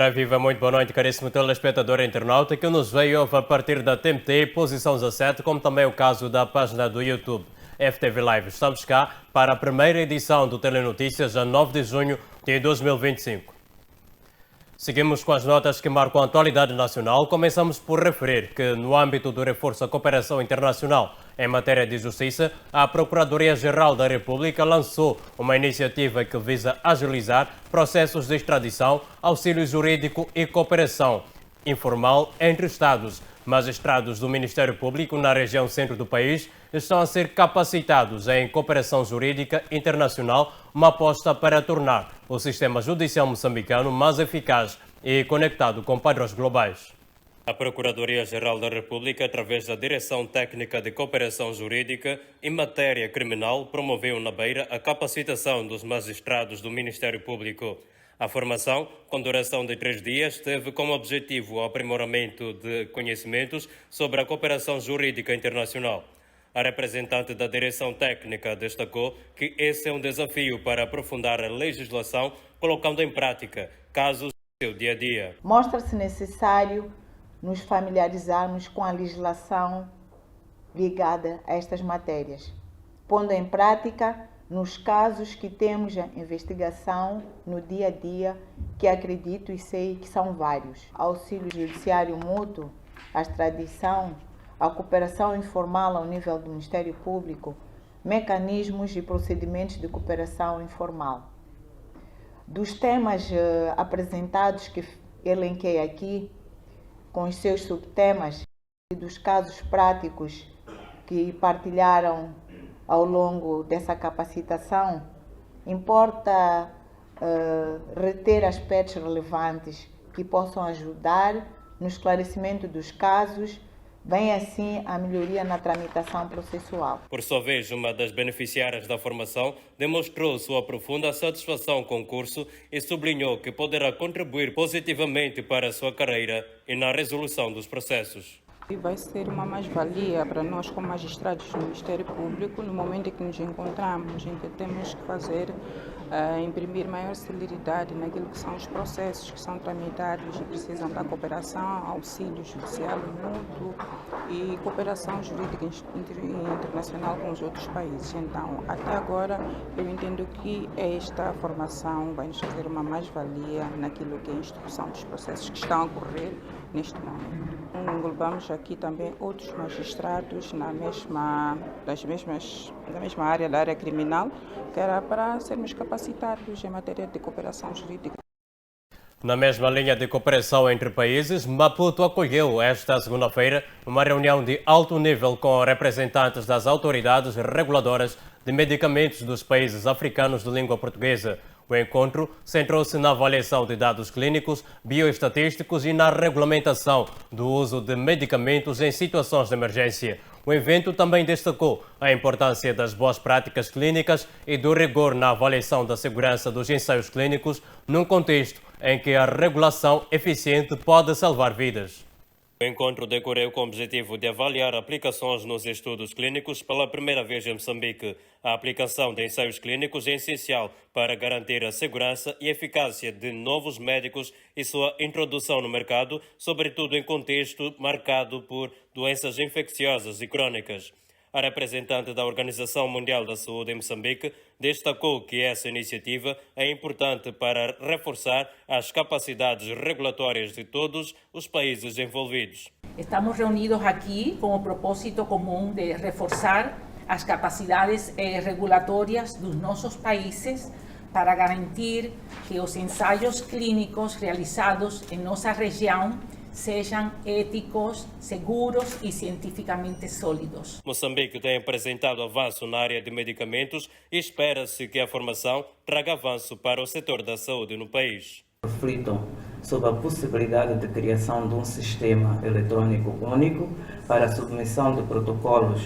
Ora, viva, muito boa noite, caríssimo telespectador e internauta que nos veio a partir da TMT, posição 17, como também o caso da página do YouTube FTV Live. Estamos cá para a primeira edição do Telenotícias, a 9 de junho de 2025. Seguimos com as notas que marcam a atualidade nacional. Começamos por referir que, no âmbito do reforço da cooperação internacional em matéria de justiça, a Procuradoria-Geral da República lançou uma iniciativa que visa agilizar processos de extradição, auxílio jurídico e cooperação informal entre Estados. Magistrados do Ministério Público na região centro do país estão a ser capacitados em cooperação jurídica internacional, uma aposta para tornar o sistema judicial moçambicano mais eficaz e conectado com padrões globais. A Procuradoria-Geral da República, através da Direção Técnica de Cooperação Jurídica em matéria criminal, promoveu na Beira a capacitação dos magistrados do Ministério Público. A formação, com duração de 3 dias, teve como objetivo o aprimoramento de conhecimentos sobre a cooperação jurídica internacional. A representante da Direção Técnica destacou que esse é um desafio para aprofundar a legislação, colocando em prática casos do seu dia a dia. Mostra-se necessário nos familiarizarmos com a legislação ligada a estas matérias, pondo em prática nos casos que temos a investigação no dia a dia, que acredito e sei que são vários. Auxílio judiciário mútuo, a extradição, a cooperação informal ao nível do Ministério Público, mecanismos e procedimentos de cooperação informal. Dos temas apresentados que elenquei aqui, com os seus subtemas, e dos casos práticos que partilharam ao longo dessa capacitação, importa reter aspectos relevantes que possam ajudar no esclarecimento dos casos, bem assim a melhoria na tramitação processual. Por sua vez, uma das beneficiárias da formação demonstrou sua profunda satisfação com o curso e sublinhou que poderá contribuir positivamente para a sua carreira e na resolução dos processos. Vai ser uma mais-valia para nós como magistrados do Ministério Público no momento em que nos encontramos, em que temos que fazer, imprimir maior celeridade naquilo que são os processos que são tramitados e precisam da cooperação, auxílio judicial mútuo e cooperação jurídica internacional com os outros países. Então, até agora, eu entendo que esta formação vai nos fazer uma mais-valia naquilo que é a instrução dos processos que estão a ocorrer neste momento. Englobamos aqui também outros magistrados na mesma área, da área criminal, que era para sermos capacitados em matéria de cooperação jurídica. Na mesma linha de cooperação entre países, Maputo acolheu esta segunda-feira uma reunião de alto nível com representantes das autoridades reguladoras de medicamentos dos países africanos de língua portuguesa. O encontro centrou-se na avaliação de dados clínicos, bioestatísticos e na regulamentação do uso de medicamentos em situações de emergência. O evento também destacou a importância das boas práticas clínicas e do rigor na avaliação da segurança dos ensaios clínicos, num contexto em que a regulação eficiente pode salvar vidas. O encontro decorreu com o objetivo de avaliar aplicações nos estudos clínicos pela primeira vez em Moçambique. A aplicação de ensaios clínicos é essencial para garantir a segurança e eficácia de novos médicos e sua introdução no mercado, sobretudo em contexto marcado por doenças infecciosas e crônicas. A representante da Organização Mundial da Saúde em Moçambique destacou que essa iniciativa é importante para reforçar as capacidades regulatórias de todos os países envolvidos. Estamos reunidos aqui com o propósito comum de reforçar as capacidades regulatórias dos nossos países para garantir que os ensaios clínicos realizados em nossa região sejam éticos, seguros e cientificamente sólidos. Moçambique tem apresentado avanço na área de medicamentos e espera-se que a formação traga avanço para o setor da saúde no país. Reflitam sobre a possibilidade de criação de um sistema eletrônico único para a submissão de protocolos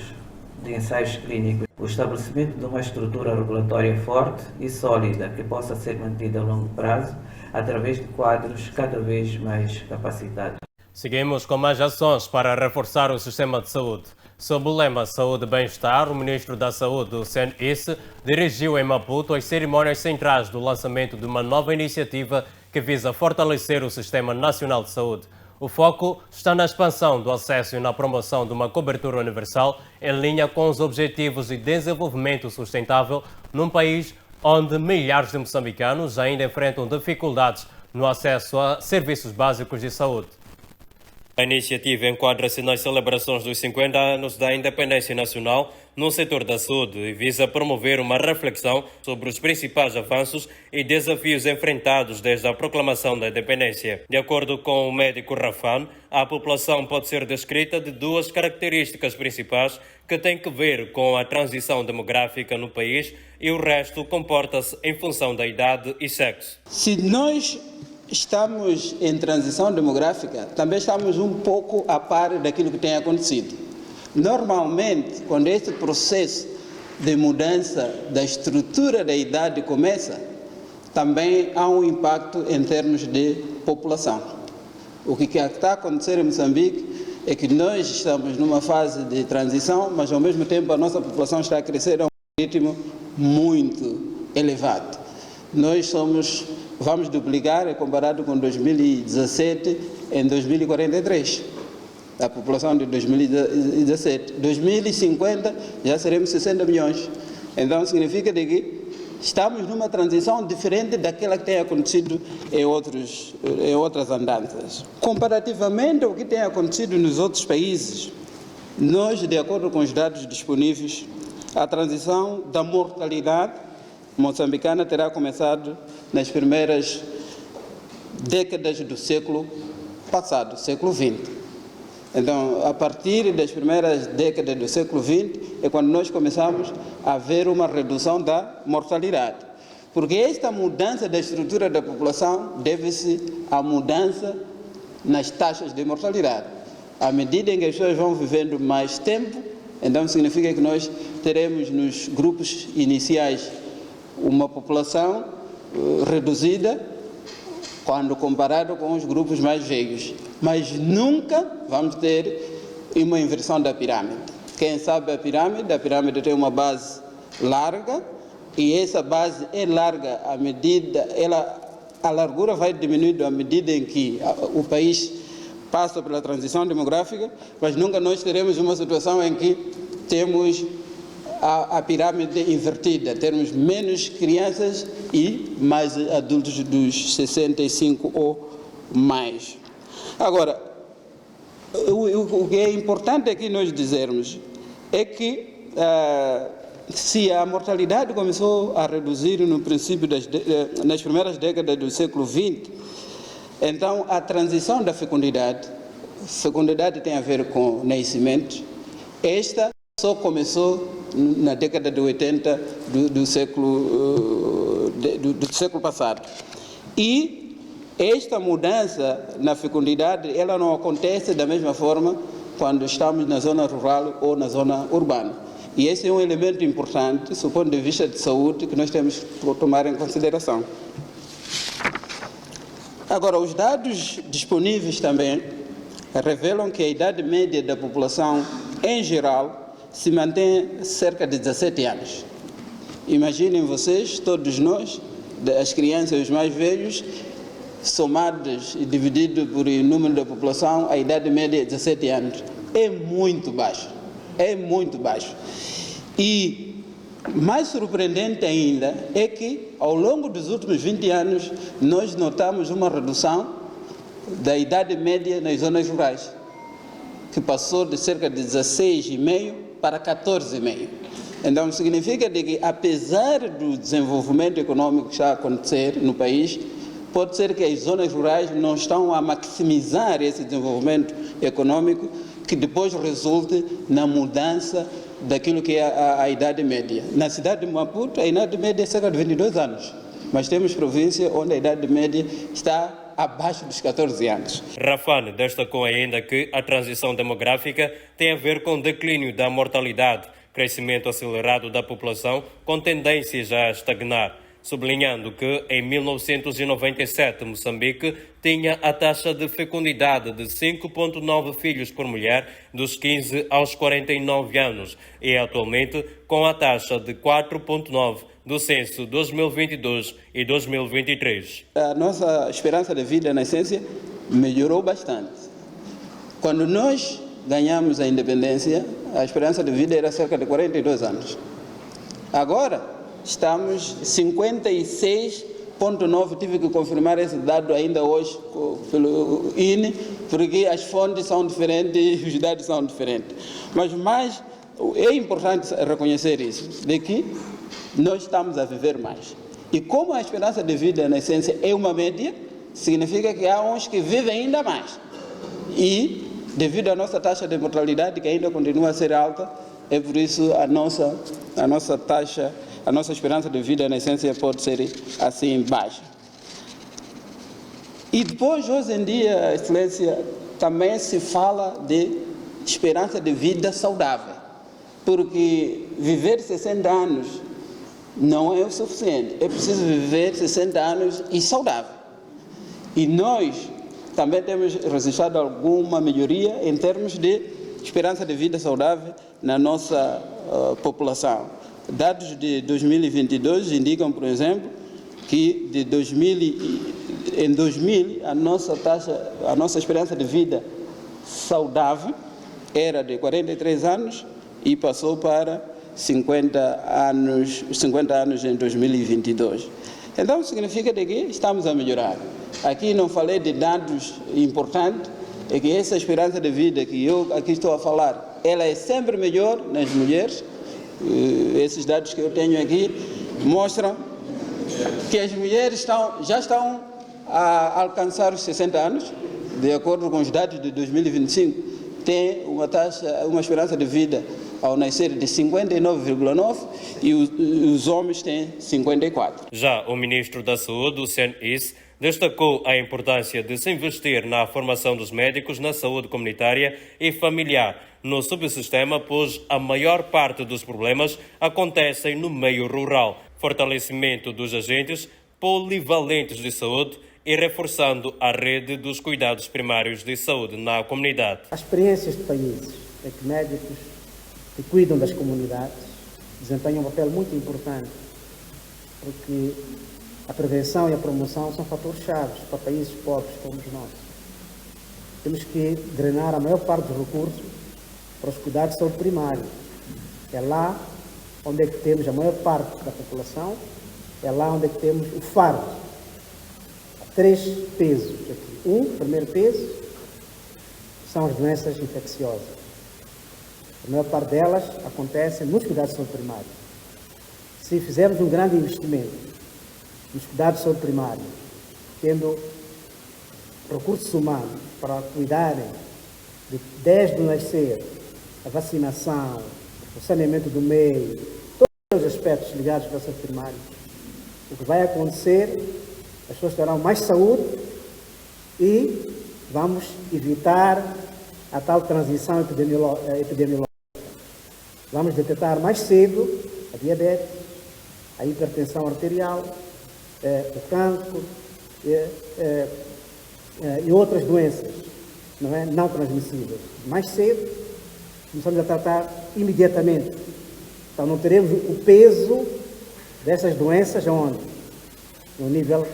de ensaios clínicos, o estabelecimento de uma estrutura regulatória forte e sólida que possa ser mantida a longo prazo através de quadros cada vez mais capacitados. Seguimos com mais ações para reforçar o sistema de saúde. Sob o lema Saúde e Bem-Estar, o Ministro da Saúde, o CNIS, dirigiu em Maputo as cerimônias centrais do lançamento de uma nova iniciativa que visa fortalecer o Sistema Nacional de Saúde. O foco está na expansão do acesso e na promoção de uma cobertura universal em linha com os objetivos de desenvolvimento sustentável num país onde milhares de moçambicanos ainda enfrentam dificuldades no acesso a serviços básicos de saúde. A iniciativa enquadra-se nas celebrações dos 50 anos da independência nacional no setor da saúde e visa promover uma reflexão sobre os principais avanços e desafios enfrentados desde a proclamação da independência. De acordo com o médico Rafan, a população pode ser descrita de duas características principais que têm que ver com a transição demográfica no país e o resto comporta-se em função da idade e sexo. Se nós estamos em transição demográfica, também estamos um pouco a par daquilo que tem acontecido. Normalmente, quando este processo de mudança da estrutura da idade começa, também há um impacto em termos de população. O que está a acontecer em Moçambique é que nós estamos numa fase de transição, mas ao mesmo tempo a nossa população está a crescer a um ritmo muito elevado. Nós vamos duplicar, comparado com 2017, em 2043. A população de 2017. 2050 já seremos 60 milhões. Então significa que estamos numa transição diferente daquela que tem acontecido em outras andanças. Comparativamente ao que tem acontecido nos outros países, nós, de acordo com os dados disponíveis, a transição da mortalidade moçambicana terá começado nas primeiras décadas do século passado, século XX. Então, a partir das primeiras décadas do século XX é quando nós começamos a ver uma redução da mortalidade. Porque esta mudança da estrutura da população deve-se à mudança nas taxas de mortalidade. À medida em que as pessoas vão vivendo mais tempo, então significa que nós teremos nos grupos iniciais uma população reduzida quando comparado com os grupos mais velhos. Mas nunca vamos ter uma inversão da pirâmide. Quem sabe a pirâmide tem uma base larga e essa base é larga à medida, a largura vai diminuindo à medida em que o país passa pela transição demográfica, mas nunca nós teremos uma situação em que temos a pirâmide invertida, termos menos crianças e mais adultos dos 65 ou mais. Agora, o que é importante aqui nós dizermos é que se a mortalidade começou a reduzir no princípio nas primeiras décadas do século XX, então a transição da fecundidade tem a ver com nascimento, esta só começou na década de 80 do século passado. E esta mudança na fecundidade, ela não acontece da mesma forma quando estamos na zona rural ou na zona urbana. E esse é um elemento importante, do ponto de vista de saúde, que nós temos que tomar em consideração. Agora, os dados disponíveis também revelam que a idade média da população, em geral, se mantém cerca de 17 anos. Imaginem vocês, todos nós, as crianças e os mais velhos, somados e divididos por número da população, a idade média é 17 anos. É muito baixo. É muito baixo. E mais surpreendente ainda é que, ao longo dos últimos 20 anos, nós notamos uma redução da idade média nas zonas rurais, que passou de cerca de 16,5 para 14,5. Então, significa que, apesar do desenvolvimento econômico que está a acontecer no país, pode ser que as zonas rurais não estão a maximizar esse desenvolvimento econômico que depois resulte na mudança daquilo que é a idade média. Na cidade de Maputo, a idade média é cerca de 22 anos, mas temos província onde a idade média está abaixo dos 14 anos. Rafan destacou ainda que a transição demográfica tem a ver com o declínio da mortalidade, crescimento acelerado da população com tendências a estagnar, sublinhando que em 1997 Moçambique tinha a taxa de fecundidade de 5,9 filhos por mulher dos 15 aos 49 anos e atualmente com a taxa de 4,9 do censo 2022 e 2023. A nossa esperança de vida, na essência, melhorou bastante. Quando nós ganhamos a independência, a esperança de vida era cerca de 42 anos. Agora, estamos 56,9, tive que confirmar esse dado ainda hoje pelo INE, porque as fontes são diferentes e os dados são diferentes. Mas é importante reconhecer isso, de que nós estamos a viver mais. E como a esperança de vida, na essência, é uma média, significa que há uns que vivem ainda mais. E, devido à nossa taxa de mortalidade, que ainda continua a ser alta, é por isso a nossa esperança de vida, na essência, pode ser assim baixa. E depois, hoje em dia, Excelência, também se fala de esperança de vida saudável, porque viver 60 anos não é o suficiente, é preciso viver 60 anos e saudável. E nós também temos registrado alguma melhoria em termos de esperança de vida saudável na nossa população. Dados de 2022 indicam, por exemplo, que em 2000 a nossa esperança de vida saudável era de 43 anos e passou para 50 anos em 2022. Então significa que estamos a melhorar. Aqui não falei de dados importantes, é que essa esperança de vida que eu aqui estou a falar, ela é sempre melhor nas mulheres. Esses dados que eu tenho aqui mostram que as mulheres já estão a alcançar os 60 anos, de acordo com os dados de 2025, tem uma esperança de vida ao nascer de 59,9 e os homens têm 54. Já o ministro da Saúde, o Sen Is, destacou a importância de se investir na formação dos médicos na saúde comunitária e familiar no subsistema, pois a maior parte dos problemas acontecem no meio rural. Fortalecimento dos agentes polivalentes de saúde e reforçando a rede dos cuidados primários de saúde na comunidade. As experiências de países é que médicos que cuidam das comunidades desempenham um papel muito importante, porque a prevenção e a promoção são fatores chaves para países pobres como os nossos. Temos que drenar a maior parte dos recursos para os cuidados de saúde primária. É lá onde é que temos a maior parte da população, é lá onde é que temos o fardo. Há 3 pesos aqui. Primeiro peso, são as doenças infecciosas. A maior parte delas acontece nos cuidados de saúde primária. Se fizermos um grande investimento nos cuidados de saúde primária, tendo recursos humanos para cuidarem desde o nascer, a vacinação, o saneamento do meio, todos os aspectos ligados à saúde primária, o que vai acontecer, as pessoas terão mais saúde e vamos evitar a tal transição epidemiológica. Vamos detectar mais cedo a diabetes, a hipertensão arterial, o cancro e outras doenças não transmissíveis. Mais cedo, começamos a tratar imediatamente. Então não teremos o peso dessas doenças onde? No nível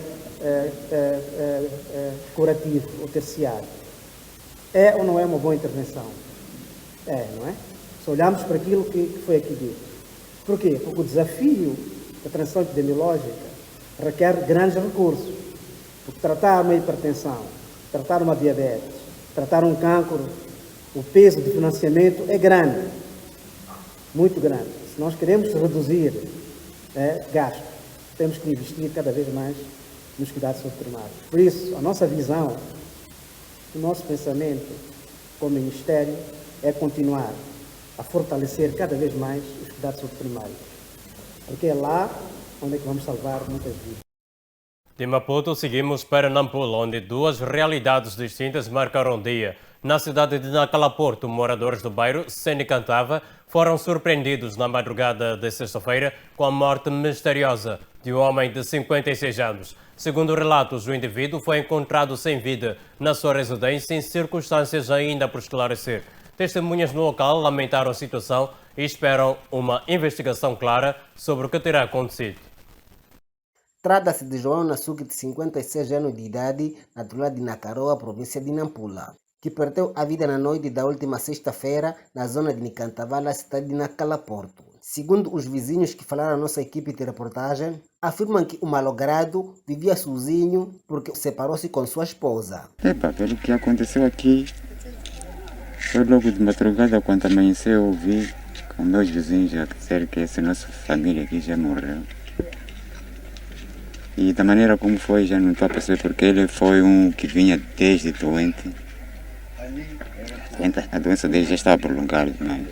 curativo ou terciário. É ou não é uma boa intervenção? É, não é? Se olharmos para aquilo que foi aqui dito. Por quê? Porque o desafio da transição epidemiológica requer grandes recursos. Porque tratar uma hipertensão, tratar uma diabetes, tratar um cancro, o peso de financiamento é grande, muito grande. Se nós queremos reduzir gastos, temos que investir cada vez mais nos cuidados de saúde primária. Por isso, a nossa visão, o nosso pensamento como Ministério é continuar a fortalecer cada vez mais os cuidados de saúde primária, porque é lá onde é que vamos salvar muitas vidas. De Maputo, seguimos para Nampula, onde 2 realidades distintas marcaram o dia. Na cidade de Nacalaporto, moradores do bairro Senicantava foram surpreendidos na madrugada de sexta-feira com a morte misteriosa de um homem de 56 anos. Segundo relatos, o indivíduo foi encontrado sem vida na sua residência em circunstâncias ainda por esclarecer. Testemunhas no local lamentaram a situação e esperam uma investigação clara sobre o que terá acontecido. Trata-se de João Nassuque, de 56 anos de idade, natural de Nacaroa, província de Nampula, que perdeu a vida na noite da última sexta-feira na zona de Nicantavala, cidade de Nacala, Porto. Segundo os vizinhos que falaram à nossa equipe de reportagem, afirmam que o malogrado vivia sozinho porque separou-se com sua esposa. Pelo que aconteceu aqui, foi logo de madrugada, quando amanheceu, eu ouvi com meus vizinhos a dizer que essa nossa família aqui já morreu. E da maneira como foi, já não estou a perceber, porque ele foi um que vinha desde doente. A doença dele já estava prolongada demais.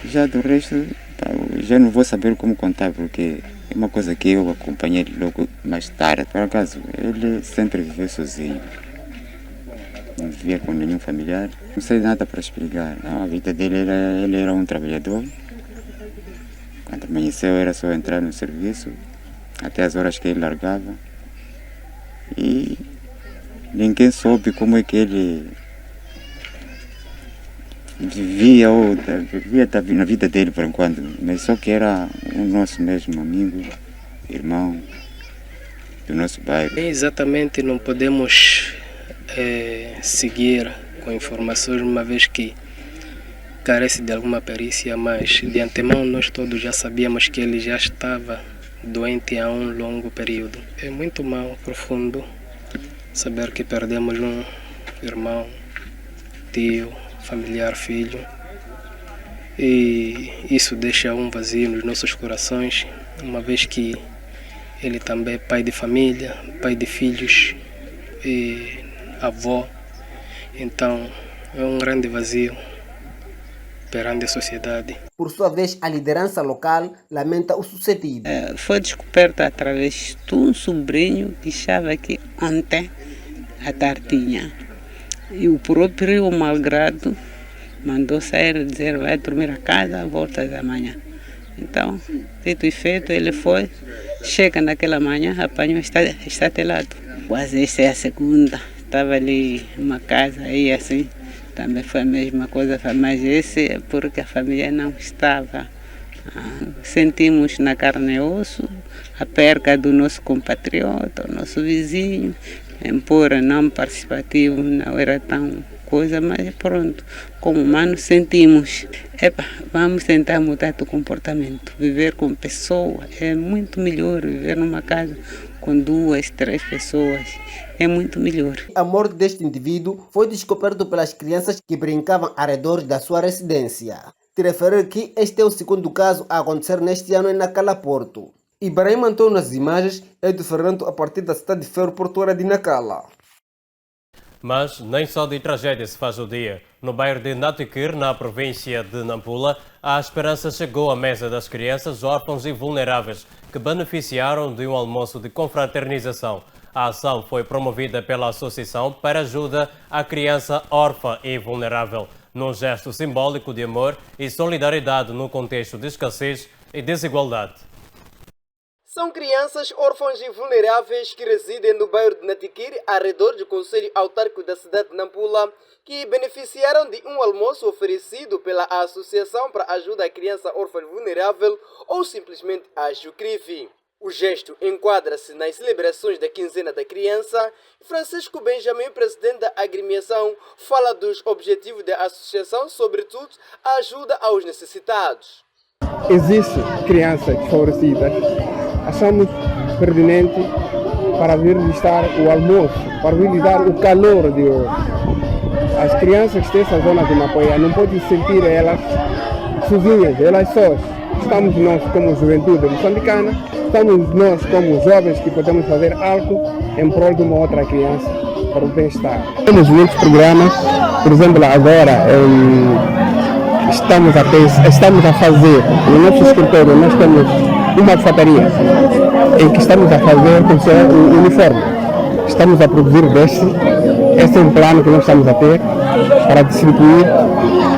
Já do resto, já não vou saber como contar, porque é uma coisa que eu acompanhei logo mais tarde. Por acaso, ele sempre viveu sozinho. Não vivia com nenhum familiar. Não sei nada para explicar. A vida dele ele era um trabalhador. Quando amanheceu era só entrar no serviço, até as horas que ele largava. E ninguém soube como é que ele vivia na vida dele por enquanto, mas só que era o nosso mesmo amigo, irmão do nosso bairro. Exatamente, não podemos seguir com informações, uma vez que carece de alguma perícia, mas de antemão nós todos já sabíamos que ele já estava doente há um longo período. É muito mal, profundo, saber que perdemos um irmão, tio, familiar, filho, e isso deixa um vazio nos nossos corações, uma vez que ele também é pai de família, pai de filhos e avó. Então é um grande vazio perante a sociedade. Por sua vez, a liderança local lamenta o sucedido. Foi descoberto através de um sobrinho que estava aqui ontem à tardinha. E o próprio malgrado mandou sair, dizer vai dormir a casa, volta da manhã. Então, dito e feito, ele foi, chega naquela manhã, apanhou estatelado. Quase essa é a segunda. Estava ali uma casa aí assim, também foi a mesma coisa, mas esse é porque a família não estava. Sentimos na carne e osso a perca do nosso compatriota, o nosso vizinho, embora não participativo, não era tão coisa, mas pronto, como humanos sentimos. Vamos tentar mudar o comportamento, viver com pessoas, é muito melhor viver numa casa com 2, 3 pessoas, é muito melhor. A morte deste indivíduo foi descoberto pelas crianças que brincavam ao redor da sua residência. Te referir que este é o segundo caso a acontecer neste ano em Nacala, Porto. Ibrahim Antônio nas imagens é de Fernando a partir da cidade de Ferro Portuária de Nacala. Mas nem só de tragédia se faz o dia. No bairro de Natiquir, na província de Nampula, a esperança chegou à mesa das crianças órfãos e vulneráveis que beneficiaram de um almoço de confraternização. A ação foi promovida pela Associação para Ajuda à Criança Órfã e Vulnerável, num gesto simbólico de amor e solidariedade no contexto de escassez e desigualdade. São crianças órfãs e vulneráveis que residem no bairro de Natiquir, ao redor do Conselho Autárquico da cidade de Nampula, que beneficiaram de um almoço oferecido pela Associação para Ajuda à Criança Órfã e Vulnerável, ou simplesmente a Jucrife. O gesto enquadra-se nas celebrações da Quinzena da Criança. Francisco Benjamin, presidente da agremiação, fala dos objetivos da associação, sobretudo a ajuda aos necessitados. Existem crianças desfavorecidas. Achamos pertinente para vir listar o almoço, para vir listar o calor de hoje. As crianças que têm essa zona de Mapoia não podem sentir elas sozinhas, elas sós. Estamos nós como juventude moçambicana, estamos nós como jovens que podemos fazer algo em prol de uma outra criança para o bem-estar. Temos muitos programas, por exemplo, agora estamos a fazer, no nosso escritório nós temos uma alfataria em que estamos a fazer o uniforme. Estamos a produzir deste, esse é um plano que nós estamos a ter para distribuir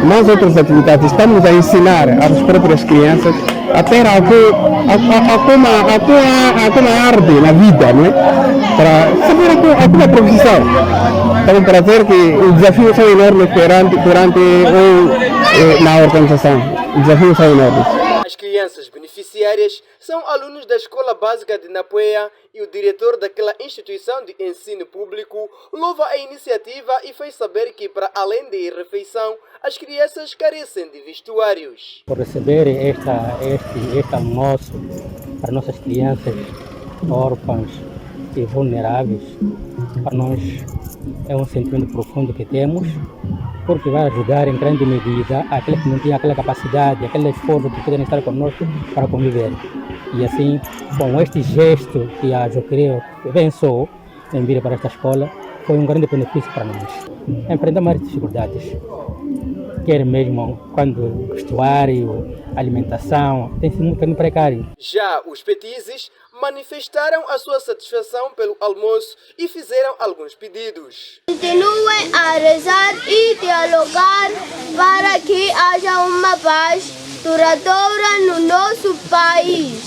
mais outras atividades. Estamos a ensinar às próprias crianças a ter alguma arte na vida, não é? Para saber alguma profissão. Então, para dizer que os desafios são enormes durante na organização. desafios são enormes. As crianças beneficiárias são alunos da Escola Básica de Napuea e o diretor daquela instituição de ensino público louva a iniciativa e fez saber que, para além de refeição, as crianças carecem de vestuários. Por receber este almoço para nossas crianças órfãs e vulneráveis, para nós é um sentimento profundo que temos, porque vai ajudar em grande medida aqueles que não têm aquela capacidade, aquele esforço que podem estar conosco para conviver. E assim, com este gesto que a Joqueria pensou em vir para esta escola, foi um grande benefício para nós. Enfrentamos várias dificuldades, quer mesmo quando vestuário, alimentação, tem sido muito precário. Já os petizes manifestaram a sua satisfação pelo almoço e fizeram alguns pedidos. Continuem a rezar e dialogar para que haja uma paz duradoura no nosso país.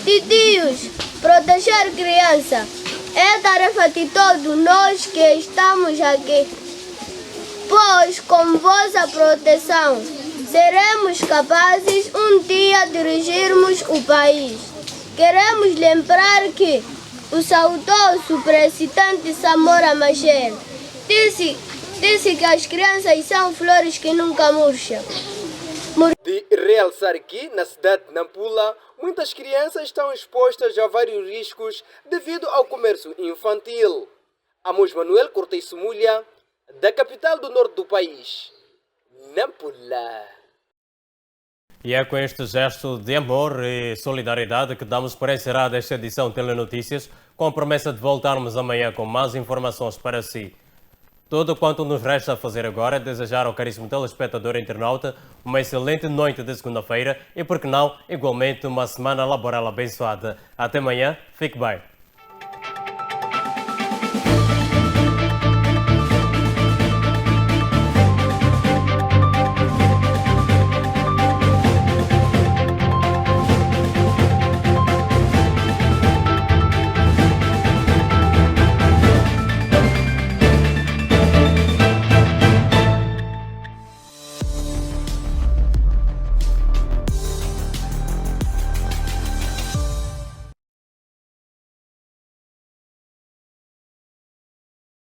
Titios, proteger criança é tarefa de todos nós que estamos aqui, pois com vossa proteção seremos capazes um dia de dirigirmos o país. Queremos lembrar que o saudoso presidente Samora Machel disse que as crianças são flores que nunca murcham. De realçar que, na cidade de Nampula, muitas crianças estão expostas a vários riscos devido ao comércio infantil. Amos Manuel Cortez Mulher, da capital do norte do país, Nampula. E é com este gesto de amor e solidariedade que damos por encerrada esta edição de Telenotícias, com a promessa de voltarmos amanhã com mais informações para si. Tudo quanto nos resta a fazer agora é desejar ao caríssimo telespectador e internauta uma excelente noite de segunda-feira e, por que não, igualmente uma semana laboral abençoada. Até amanhã, fique bem.